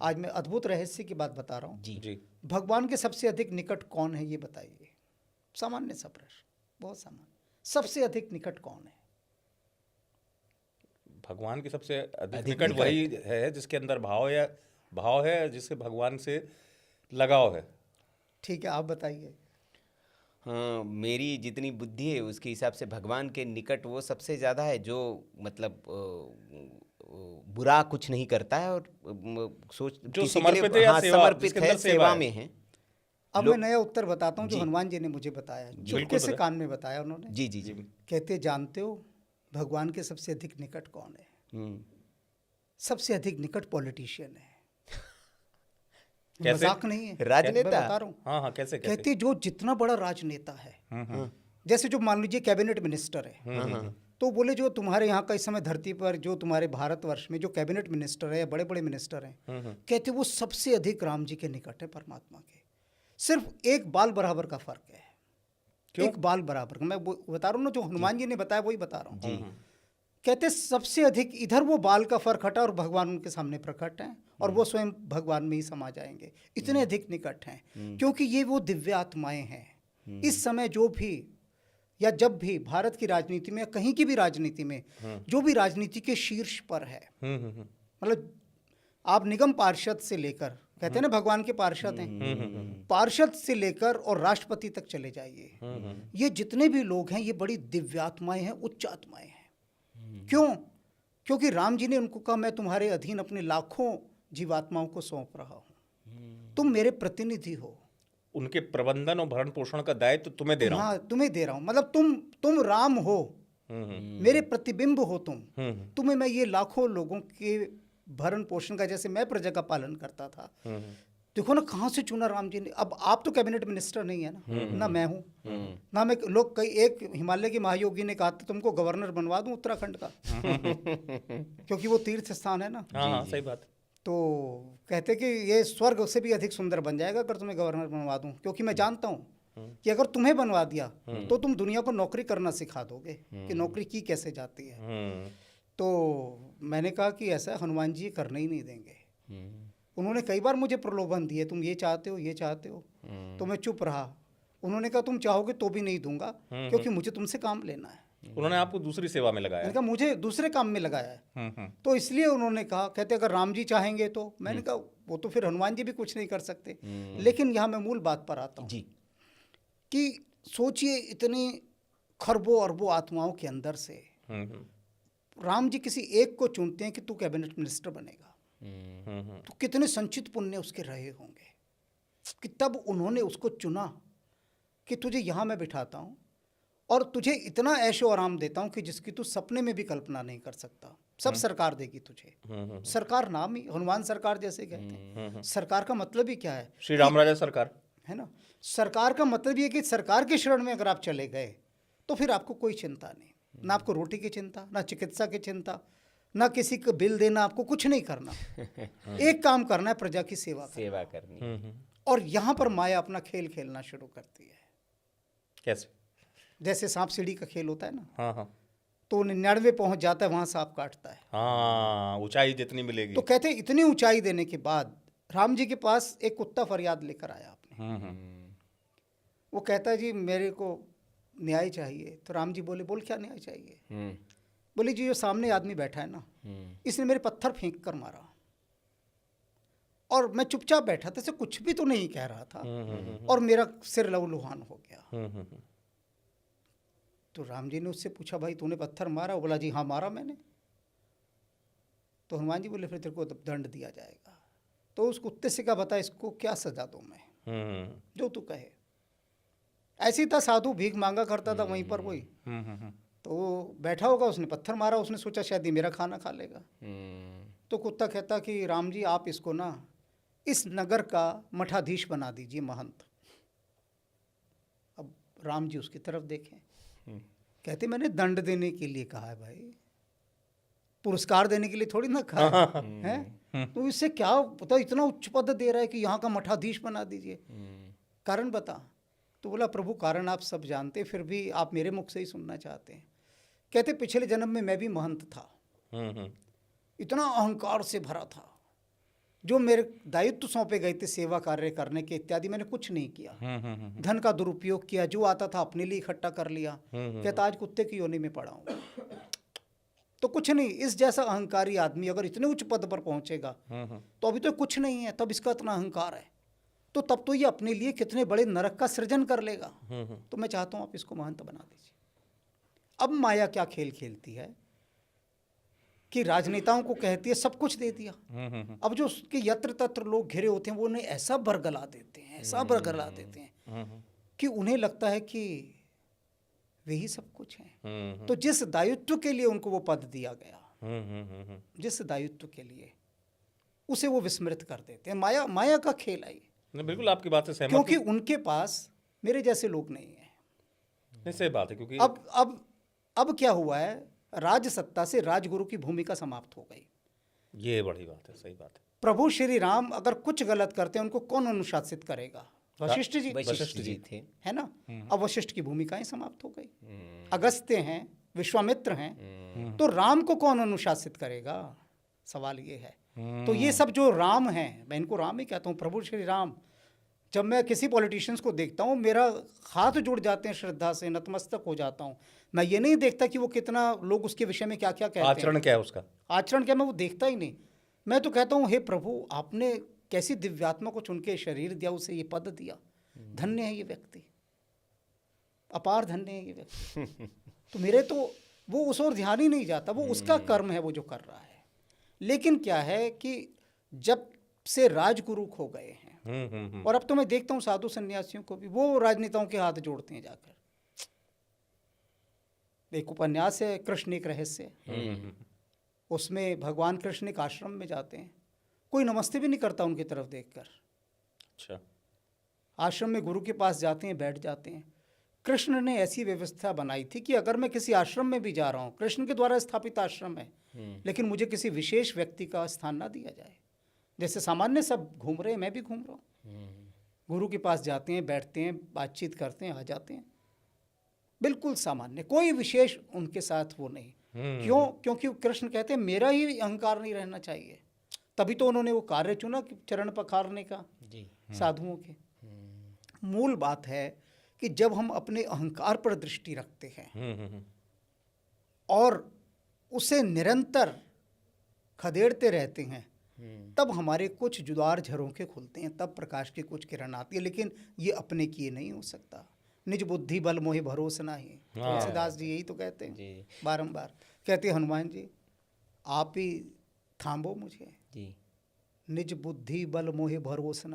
आज मैं अद्भुत रहस्य की बात बता रहा हूँ जी। भगवान के सबसे अधिक निकट कौन है ये बताइए। सामान्य सा प्रश्न, बहुत सामान्य। सबसे अधिक निकट कौन है? भगवान के सबसे अधिक अधिक निकट निकट। वही है जिसके अंदर भाव है, जिससे भगवान से लगाव है। ठीक है, आप बताइए। हाँ, मेरी जितनी बुद्धि है उसके हिसाब से भगवान के निकट वो सबसे ज़्यादा है जो मतलब बुरा कुछ नहीं करता है और सोच जो किसी के लिए समर्पित है या सेवा, समर्पित जिसके है, अंदर सेवा सेवा है। में है। अब मैं नया उत्तर बताता हूँ जो जी। हनुमान जी ने मुझे बताया, चुपके बिल्कुल से बताएं। कान में बताया उन्होंने। जी जी जी। कहते जानते हो भगवान के सबसे अधिक निकट कौन है? हम्म। सबसे अधिक निकट पॉलिटिशियन है। कैसे? मजाक नहीं है, राजनेता। मैं बता रहा हूँ। हाँ हाँ, कैसे कैसे? कहते जो जितना बड़ा राजनेता है, जैसे जो मान लीजिए कैबिनेट मिनिस्टर है, तो बोले जो तुम्हारे यहाँ का इस समय धरती पर जो तुम्हारे भारतवर्ष में जो कैबिनेट मिनिस्टर है या बड़े बड़े मिनिस्टर हैं, कहते वो सबसे अधिक राम जी के निकट है, परमात्मा के। सिर्फ एक बाल बराबर का फर्क है। क्यों? एक बाल बराबर। मैं बता रहा हूँ ना, जो हनुमान जी ने बताया वही बता रहा हूँ। जी। कहते सबसे अधिक इधर वो बाल का फर्क हटा और भगवान उनके सामने प्रकट हैं और वो स्वयं भगवान में ही समा जाएंगे। इतने अधिक निकट हैं क्योंकि ये वो दिव्य आत्माएं हैं। इस समय जो भी या जब भी भारत की राजनीति में या कहीं की भी राजनीति में जो भी राजनीति के शीर्ष पर है, मतलब आप निगम पार्षद से लेकर, कहते हैं ना भगवान के पार्षद हैं, पार्षद से लेकर और राष्ट्रपति तक चले जाइए, ये जितने भी लोग हैं ये बड़ी दिव्यात्माएं हैं, उच्च आत्माएं हैं। क्यों? क्योंकि राम जी ने उनको कहा मैं तुम्हारे अधीन अपने लाखों जीवात्माओं को सौंप रहा हूं, तुम मेरे प्रतिनिधि हो। उनके प्रबंधन और भरण पोषण का दायित्व तुम्हें दे रहा हूँ। हाँ, तुम्हें दे रहा हूं, मतलब तुम राम हो, मेरे प्रतिबिंब हो तुम। तुम्हें मैं ये लाखों लोगों के भरण पोषण का, जैसे मैं प्रजा का पालन करता था, देखो ना कहाँ से चुना राम जी ने। अब आप तो कैबिनेट मिनिस्टर नहीं है ना मैं हूँ ना मैं, लोग कई एक हिमालय के महायोगी ने कहा था तुमको गवर्नर बनवा दूं उत्तराखंड का क्योंकि वो तीर्थ स्थान है ना। हाँ, सही बात। तो कहते कि ये स्वर्ग से भी अधिक सुंदर बन जाएगा अगर तुम्हें गवर्नर बनवा दूं, क्योंकि मैं जानता हूँ कि अगर तुम्हें बनवा दिया तो तुम दुनिया को नौकरी करना सिखा दोगे कि नौकरी की कैसे जाती है। तो मैंने कहा कि ऐसा हनुमान जी करने ही नहीं देंगे। उन्होंने कई बार मुझे प्रलोभन दिए, तुम ये चाहते हो, ये चाहते हो, तो मैं चुप रहा। उन्होंने कहा तुम चाहोगे तो भी नहीं दूंगा क्योंकि मुझे तुमसे काम लेना है। उन्होंने आपको दूसरी सेवा में लगाया। मैंने कहा मुझे दूसरे काम में लगाया है, तो इसलिए उन्होंने कहा, कहते अगर राम जी चाहेंगे तो। मैंने कहा वो तो फिर हनुमान जी भी कुछ नहीं कर सकते। लेकिन यहाँ मैं मूल बात पर आता हूँ जी। कि सोचिए इतनी खरबों अरबों आत्माओं के अंदर से राम जी किसी एक को चुनते हैं कि तू कैबिनेट मिनिस्टर बनेगा, तो कितने संचित पुण्य उसके रहे होंगे कि तब उन्होंने उसको चुना कि तुझे यहाँ मैं बिठाता हूँ और तुझे इतना ऐशो आराम देता हूँ कि जिसकी तू सपने में भी कल्पना नहीं कर सकता। सब सरकार देगी तुझे। सरकार नाम ही हनुमान सरकार जैसे कहते हैं। सरकार का मतलब ही क्या है? श्री राम राजा सरकार है ना। सरकार का मतलब ये कि सरकार के शरण में अगर आप चले गए तो फिर आपको कोई चिंता नहीं, ना आपको रोटी की चिंता, ना चिकित्सा की चिंता, ना किसी को बिल देना, आपको कुछ नहीं करना। एक काम करना है, प्रजा की सेवा करनी। और यहाँ पर माया अपना खेल खेलना शुरू करती है। कैसे? जैसे सांप सीढ़ी का खेल होता है ना। हाँ, तो 99 पहुंच जाता है, वहां सांप काटता है। हाँ, ऊंचाई जितनी मिलेगी। तो कहते इतनी ऊंचाई देने के बाद राम जी के पास एक कुत्ता फरियाद लेकर आया अपने। वो कहता है जी मेरे को न्याय चाहिए। तो राम जी बोले बोल क्या न्याय चाहिए? बोले जी जो सामने आदमी बैठा है ना, इसने मेरे पत्थर फेंक कर मारा और मैं चुपचाप बैठा था, इसे कुछ भी तो नहीं कह रहा था, और मेरा सिर लहूलुहान हो गया। तो राम जी ने उससे पूछा भाई तूने पत्थर मारा? बोला जी हाँ मारा मैंने। तो हनुमान जी बोले फिर तेरे को दंड दिया जाएगा। तो उस कुत्ते से क्या बता इसको क्या सजा दूं मैं, जो तू कहे। ऐसे ही था, साधु भीख मांगा करता था वहीं पर कोई। तो वो बैठा होगा, उसने पत्थर मारा, उसने सोचा शायद ये मेरा खाना खा लेगा। तो कुत्ता कहता कि राम जी आप इसको ना इस नगर का मठाधीश बना दीजिए, महंत। अब राम जी उसकी तरफ देखें, कहते मैंने दंड देने के लिए कहा है भाई, पुरस्कार देने के लिए थोड़ी ना कहा है। तो इससे क्या पता इतना उच्च पद दे रहा है कि यहाँ का मठाधीश बना दीजिए, कारण बता। तो बोला प्रभु कारण आप सब जानते, फिर भी आप मेरे मुख से ही सुनना चाहते हैं। कहते पिछले जन्म में मैं भी महंत था, इतना अहंकार से भरा था, जो मेरे दायित्व सौंपे गए थे सेवा कार्य करने के इत्यादि, मैंने कुछ नहीं किया। धन का दुरुपयोग किया, जो आता था अपने लिए इकट्ठा कर लिया। कहता आज कुत्ते की योनि में पड़ा हूँ। तो कुछ नहीं, इस जैसा अहंकारी आदमी अगर इतने उच्च पद पर पहुंचेगा तो अभी तो कुछ नहीं है, तब इसका इतना अहंकार है, तो तब तो ये अपने लिए कितने बड़े नरक का सृजन कर लेगा। तो मैं चाहता हूं आप इसको महंत बना दीजिए। अब माया क्या खेल खेलती है कि राजनेताओं को कहती है सब कुछ दे दिया, अब जो उसके यत्र तत्र लोग घिरे होते हैं वो उन्हें ऐसा बरगला देते हैं, ऐसा बरगला देते हैं कि उन्हें लगता है कि वे ही सब कुछ हैं। तो जिस दायित्व के लिए उनको वो पद दिया गया, जिस दायित्व के लिए, उसे वो विस्मृत कर देते हैं। माया, माया का खेल है ये। नहीं, बिल्कुल आपकी बात से सहमत क्योंकि हूं। उनके पास मेरे जैसे लोग नहीं हैं। नहीं, सही बात है, क्योंकि अब क्या हुआ है, राज सत्ता से राजगुरु की भूमिका समाप्त हो गई। ये बड़ी बात है, सही बात है। प्रभु श्री राम अगर कुछ गलत करते हैं उनको कौन अनुशासित करेगा? वशिष्ठ जी, वशिष्ठ जी थे, है ना। अब वशिष्ठ की भूमिकाएं समाप्त हो गई। अगस्त्य हैं, विश्वामित्र हैं, तो राम को कौन अनुशासित करेगा? सवाल ये है। तो ये सब जो राम हैं, मैं इनको राम ही कहता हूँ, प्रभु श्री राम। जब मैं किसी पॉलिटिशियंस को देखता हूँ मेरा हाथ जुड़ जाते हैं श्रद्धा से, नतमस्तक हो जाता हूँ। मैं ये नहीं देखता कि वो कितना लोग उसके विषय में क्या क्या कहते हैं, आचरण क्या है उसका, आचरण क्या, मैं वो देखता ही नहीं। मैं तो कहता हूँ हे प्रभु, आपने कैसी दिव्यात्मा को चुन के शरीर दिया, उसे ये पद दिया, धन्य है ये व्यक्ति, अपार धन्य है ये व्यक्ति। तो मेरे तो वो उस ओर ध्यान ही नहीं जाता, वो उसका कर्म है वो जो कर रहा है। लेकिन क्या है कि जब से राजगुरु खो गए हैं, और अब तो मैं देखता हूँ साधु सन्यासियों को भी वो राजनेताओं के हाथ जोड़ते हैं जाकर। एक उपन्यास है कृष्ण एक रहस्य, उसमें भगवान कृष्ण एक आश्रम में जाते हैं, कोई नमस्ते भी नहीं करता उनकी तरफ देखकर। अच्छा, आश्रम में गुरु के पास जाते हैं, बैठ जाते हैं। कृष्ण ने ऐसी व्यवस्था बनाई थी कि अगर मैं किसी आश्रम में भी जा रहा हूँ, कृष्ण के द्वारा स्थापित आश्रम है, लेकिन मुझे किसी विशेष व्यक्ति का स्थान ना दिया जाए। जैसे सामान्य सब घूम रहे हैं, मैं भी घूम रहा हूँ। गुरु के पास जाते हैं, बैठते हैं, बातचीत करते हैं, आ जाते हैं, बिल्कुल सामान्य, कोई विशेष उनके साथ वो नहीं। क्यों? क्योंकि कृष्ण कहते हैं मेरा ही अहंकार नहीं रहना चाहिए। तभी तो उन्होंने वो कार्य चुना कि चरण पखारने का जी। साधुओं के। मूल बात है कि जब हम अपने अहंकार पर दृष्टि रखते हैं और उसे निरंतर खदेड़ते रहते हैं, तब हमारे कुछ जुदार झरोखे खुलते हैं, तब प्रकाश की कुछ किरण आती है। लेकिन ये अपने किए नहीं हो सकता। निज बुद्धि बल मोहि भरोसा नहीं। तुलसीदास जी यही तो कहते हैं बारंबार। कहते हैं हनुमान जी, आप ही थांबो मुझे, जी। निज बुद्धि बल मोहि भरोसा